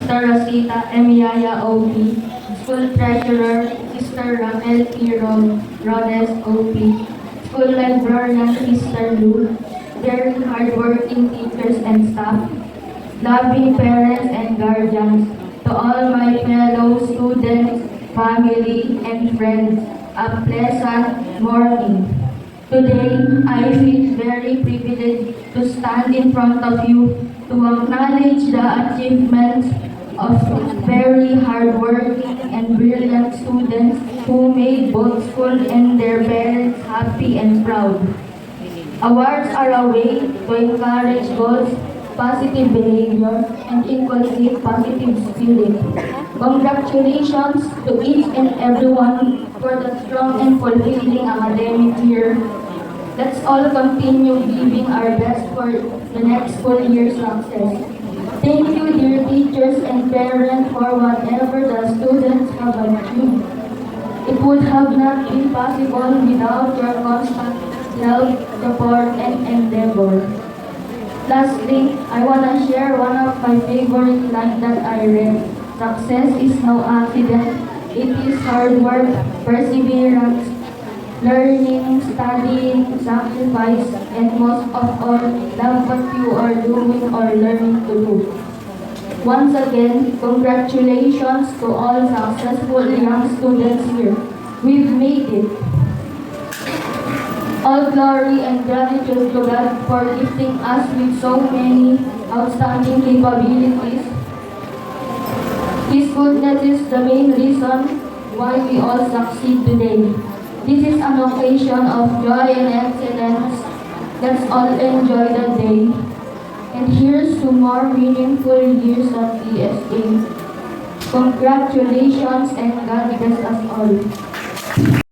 Sister Rosita Emiaya OP, School Treasurer, Sister Raquel P. Rodes OP, School Librarian, Sister Lou, very hardworking teachers and staff, loving parents and guardians, to all my fellow students, family, and friends, a pleasant morning. Today, I feel very privileged to stand in front of you to acknowledge the achievements of very hardworking and brilliant students who made both school and their parents happy and proud. Awards are a way to encourage goals, positive behavior, and equally positive spirit. Congratulations to each and everyone for the strong and fulfilling academic year. Let's all continue giving our best for the next school year's success. Thank you, dear teachers and parents, for whatever the students have achieved. It would have not been possible without your constant help, support, and endeavor. Lastly, I want to share one of my favorite lines that I read. Success is no accident. It is hard work, perseverance, learning, studying, sacrifice, and most of all, love what you are doing or learning to do. Once again, congratulations to all successful young students here. We've made it. All glory and gratitude to God for gifting us with so many outstanding capabilities. His goodness is the main reason why we all succeed today. This is an occasion of joy and excellence. Let's all enjoy the day. And here's to more meaningful years at ESA. Congratulations and God bless us all.